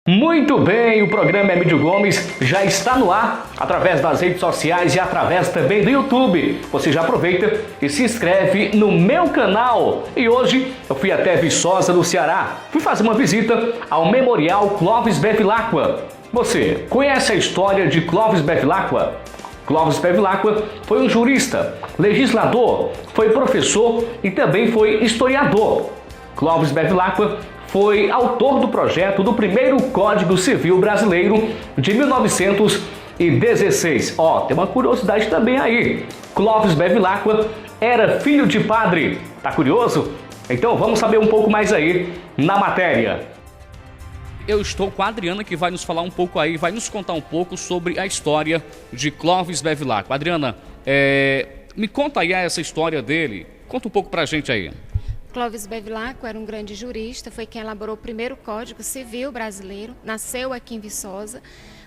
Muito bem, o programa Emílio Gomes já está no ar, através das redes sociais e através também do YouTube. Você já aproveita e se inscreve no meu canal. E hoje eu fui até Viçosa, no Ceará. Fui fazer uma visita ao Memorial Clóvis Bevilacqua. Você conhece a história de Clóvis Bevilacqua? Clóvis Bevilacqua foi um jurista, legislador, foi professor e também foi historiador. Clóvis Bevilacqua foi autor do projeto do primeiro Código Civil Brasileiro de 1916. Tem uma curiosidade também aí. Clóvis Bevilacqua era filho de padre. Tá curioso? Então vamos saber um pouco mais aí na matéria. Eu estou com a Adriana, que vai nos falar um pouco aí, vai nos contar um pouco sobre a história de Clóvis Bevilacqua. Adriana, me conta aí essa história dele. Conta um pouco pra gente aí. Clóvis Bevilacqua era um grande jurista, foi quem elaborou o primeiro Código Civil Brasileiro, nasceu aqui em Viçosa.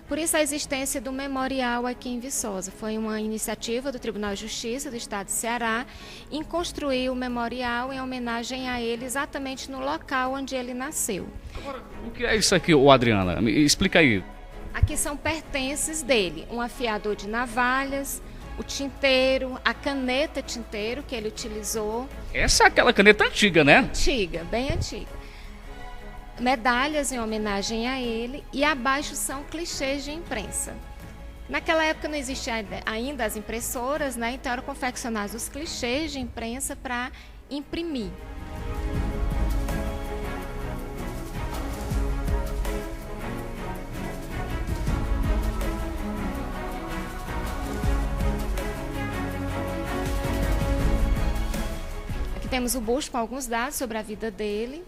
Por isso a existência do memorial aqui em Viçosa. Foi uma iniciativa do Tribunal de Justiça do Estado de Ceará em construir o memorial em homenagem a ele exatamente no local onde ele nasceu. Agora, o que é isso aqui, Adriana? Me explica aí. Aqui são pertences dele, um afiador de navalhas, o tinteiro, a caneta tinteiro que ele utilizou. Essa é aquela caneta antiga, né? Antiga, bem antiga. Medalhas em homenagem a ele e abaixo são clichês de imprensa. Naquela época não existiam ainda as impressoras, né? Então eram confeccionados os clichês de imprensa para imprimir. Temos o busto com alguns dados sobre a vida dele,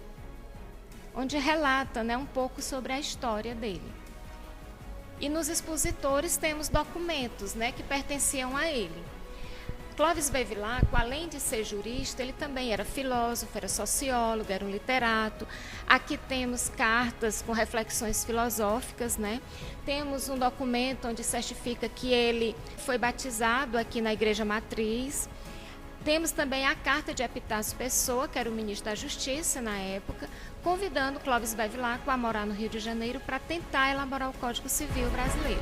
onde relata, né, um pouco sobre a história dele. E nos expositores temos documentos, né, que pertenciam a ele. Clóvis Bevilacqua, além de ser jurista, ele também era filósofo, era sociólogo, era um literato. Aqui temos cartas com reflexões filosóficas, né? Temos um documento onde certifica que ele foi batizado aqui na Igreja Matriz. Temos também a carta de Epitácio Pessoa, que era o ministro da Justiça na época, convidando Clóvis Bevilacqua a morar no Rio de Janeiro para tentar elaborar o Código Civil brasileiro.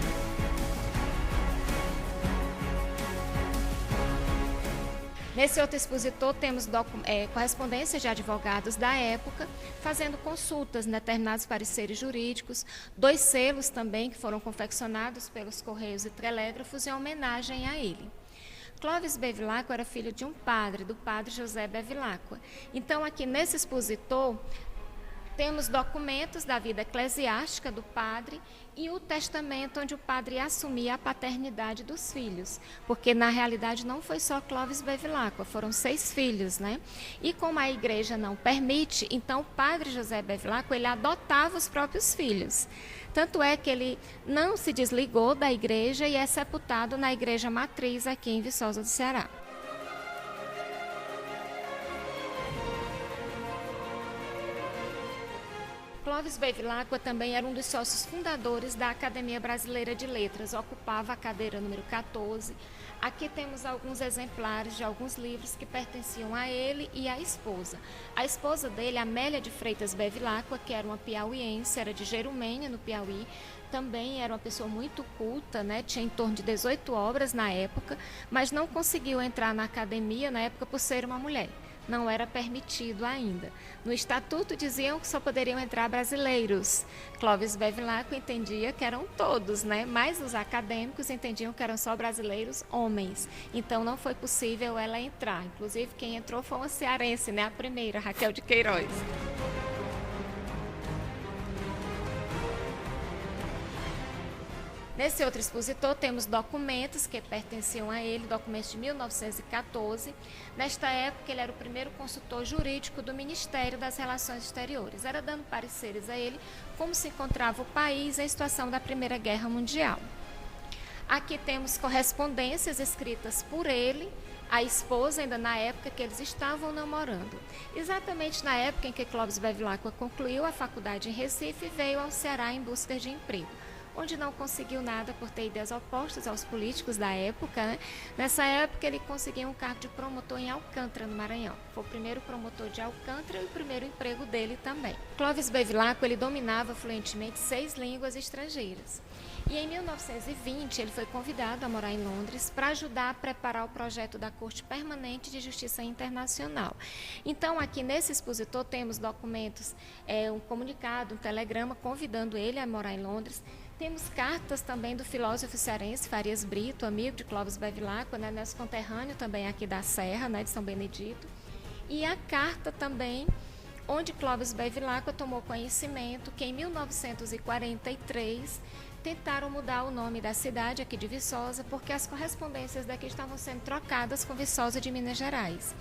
Nesse outro expositor temos correspondências de advogados da época, fazendo consultas em determinados pareceres jurídicos, 2 selos também que foram confeccionados pelos Correios e Telégrafos em homenagem a ele. Clóvis Bevilacqua era filho de um padre, do padre José Bevilacqua. Então, aqui nesse expositor, temos documentos da vida eclesiástica do padre e o testamento onde o padre assumia a paternidade dos filhos. Porque, na realidade, não foi só Clóvis Bevilacqua, foram 6 filhos, né? E como a igreja não permite, então o padre José Bevilacqua, ele adotava os próprios filhos. Tanto é que ele não se desligou da igreja e é sepultado na Igreja Matriz aqui em Viçosa do Ceará. Clóvis Bevilacqua também era um dos sócios fundadores da Academia Brasileira de Letras, ocupava a cadeira número 14. Aqui temos alguns exemplares de alguns livros que pertenciam a ele e à esposa. A esposa dele, Amélia de Freitas Bevilacqua, que era uma piauiense, era de Jerumênia, no Piauí, também era uma pessoa muito culta, né? Tinha em torno de 18 obras na época, mas não conseguiu entrar na academia na época por ser uma mulher. Não era permitido ainda. No estatuto diziam que só poderiam entrar brasileiros. Clóvis Bevilacqua entendia que eram todos, né? Mas os acadêmicos entendiam que eram só brasileiros homens. Então não foi possível ela entrar. Inclusive quem entrou foi uma cearense, né? A primeira, Raquel de Queiroz. Nesse outro expositor temos documentos que pertenciam a ele, documentos de 1914. Nesta época ele era o primeiro consultor jurídico do Ministério das Relações Exteriores. Era dando pareceres a ele como se encontrava o país em situação da Primeira Guerra Mundial. Aqui temos correspondências escritas por ele, a esposa, ainda na época que eles estavam namorando. Exatamente na época em que Clóvis Bevilacqua concluiu a faculdade em Recife e veio ao Ceará em busca de emprego, onde não conseguiu nada por ter ideias opostas aos políticos da época, né? Nessa época ele conseguiu um cargo de promotor em Alcântara, no Maranhão. Foi o primeiro promotor de Alcântara e o primeiro emprego dele também. Clóvis Bevilacqua, ele dominava fluentemente 6 línguas estrangeiras. E em 1920 ele foi convidado a morar em Londres para ajudar a preparar o projeto da Corte Permanente de Justiça Internacional. Então aqui nesse expositor temos documentos, um comunicado, um telegrama convidando ele a morar em Londres. Temos cartas também do filósofo cearense Farias Brito, amigo de Clóvis Bevilacqua, né, nosso conterrâneo também aqui da Serra, né, de São Benedito. E a carta também onde Clóvis Bevilacqua tomou conhecimento que em 1943 tentaram mudar o nome da cidade aqui de Viçosa, porque as correspondências daqui estavam sendo trocadas com Viçosa de Minas Gerais.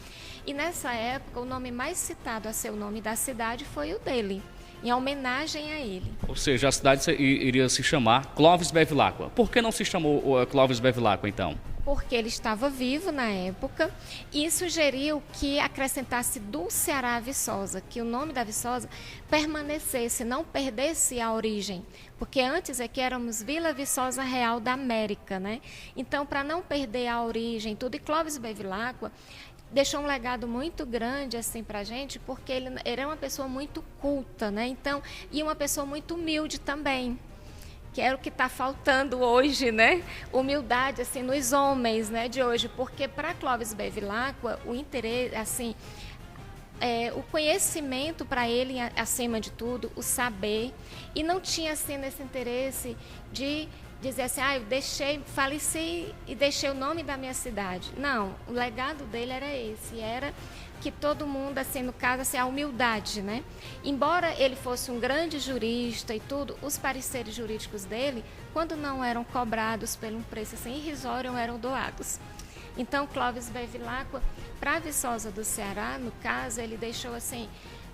E nessa época, o nome mais citado a ser o nome da cidade foi o dele, em homenagem a ele. Ou seja, a cidade iria se chamar Clóvis Bevilacqua. Por que não se chamou Clóvis Bevilacqua, então? Porque ele estava vivo na época e sugeriu que acrescentasse do Ceará a Viçosa, que o nome da Viçosa permanecesse, não perdesse a origem, porque antes aqui éramos Vila Viçosa Real da América, né? Então, para não perder a origem, tudo, e Clóvis Bevilacqua deixou um legado muito grande assim para a gente, porque ele era uma pessoa muito culta, né? Então, e uma pessoa muito humilde também, que é o que está faltando hoje, né? Humildade assim nos homens, né, de hoje, porque para Clóvis Bevilacqua o interesse, assim, o conhecimento para ele acima de tudo, o saber, e não tinha assim nesse interesse de dizer assim, eu faleci e deixei o nome da minha cidade. Não, o legado dele era esse, era que todo mundo, assim, no caso, assim, a humildade, né? Embora ele fosse um grande jurista e tudo, os pareceres jurídicos dele, quando não eram cobrados por um preço assim irrisório, eram doados. Então, Clóvis Bevilacqua, para Viçosa do Ceará, no caso, ele deixou assim,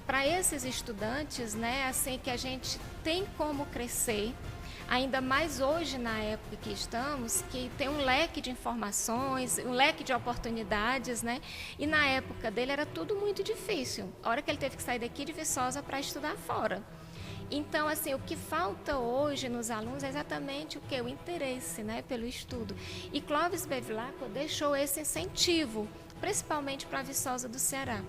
para esses estudantes, né, assim, que a gente tem como crescer, ainda mais hoje, na época que estamos, que tem um leque de informações, um leque de oportunidades, né? E na época dele era tudo muito difícil. A hora que ele teve que sair daqui de Viçosa para estudar fora. Então, assim, o que falta hoje nos alunos é exatamente o que? O interesse, né, pelo estudo. E Clóvis Bevilacqua deixou esse incentivo, principalmente para Viçosa do Ceará.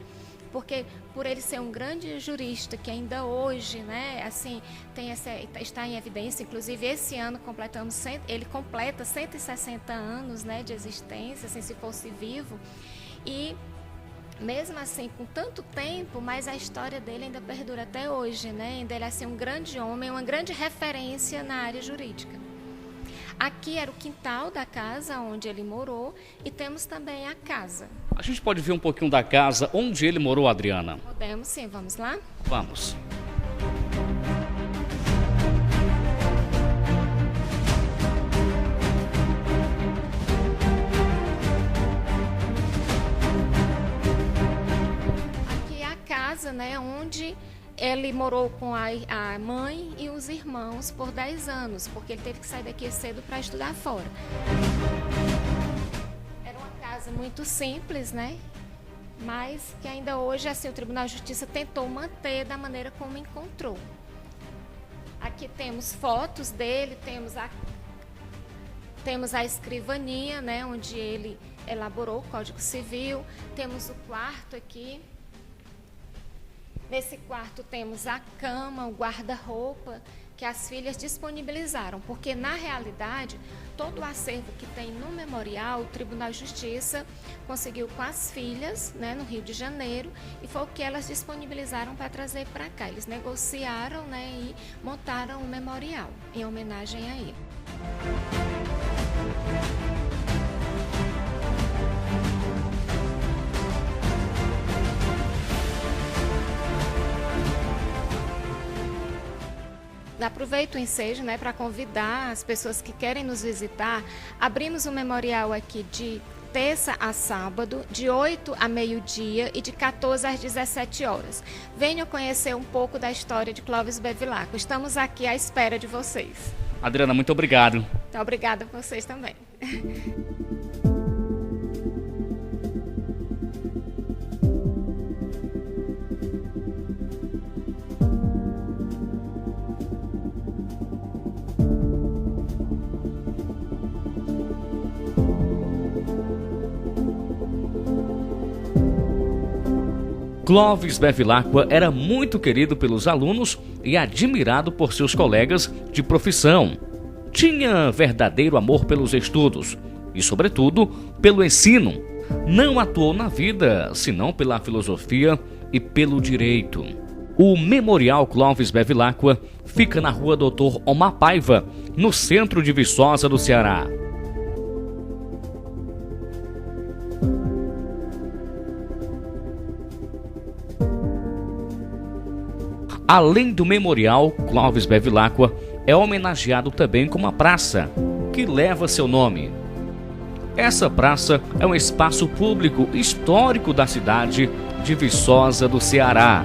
Porque por ele ser um grande jurista que ainda hoje, né, assim, está em evidência, inclusive esse ano ele completa 160 anos, né, de existência, assim, se fosse vivo, e mesmo assim, com tanto tempo, mas a história dele ainda perdura até hoje, né, ainda ele é assim, um grande homem, uma grande referência na área jurídica. Aqui era o quintal da casa onde ele morou e temos também a casa. A gente pode ver um pouquinho da casa onde ele morou, Adriana? Podemos sim, vamos lá? Vamos. Aqui é a casa, né, onde ele morou com a mãe e os irmãos por 10 anos, porque ele teve que sair daqui cedo para estudar fora. Era uma casa muito simples, né? Mas que ainda hoje, assim, o Tribunal de Justiça tentou manter da maneira como encontrou. Aqui temos fotos dele, temos a escrivaninha, né, onde ele elaborou o Código Civil, temos o quarto aqui. Nesse quarto temos a cama, o guarda-roupa, que as filhas disponibilizaram, porque na realidade todo o acervo que tem no memorial, o Tribunal de Justiça conseguiu com as filhas, né, no Rio de Janeiro, e foi o que elas disponibilizaram para trazer para cá. Eles negociaram, né, e montaram um memorial em homenagem a ele. Aproveito o ensejo, né, para convidar as pessoas que querem nos visitar. Abrimos o memorial aqui de terça a sábado, de 8 a meio-dia e de 14 às 17 horas. Venham conhecer um pouco da história de Clóvis Bevilacqua. Estamos aqui à espera de vocês. Adriana, muito obrigado. Então, obrigada a vocês também. Clóvis Bevilacqua era muito querido pelos alunos e admirado por seus colegas de profissão. Tinha verdadeiro amor pelos estudos e, sobretudo, pelo ensino. Não atuou na vida, senão pela filosofia e pelo direito. O Memorial Clóvis Bevilacqua fica na rua Dr. Omar Paiva, no centro de Viçosa do Ceará. Além do Memorial Clóvis Bevilacqua, é homenageado também com uma praça, que leva seu nome. Essa praça é um espaço público histórico da cidade de Viçosa do Ceará.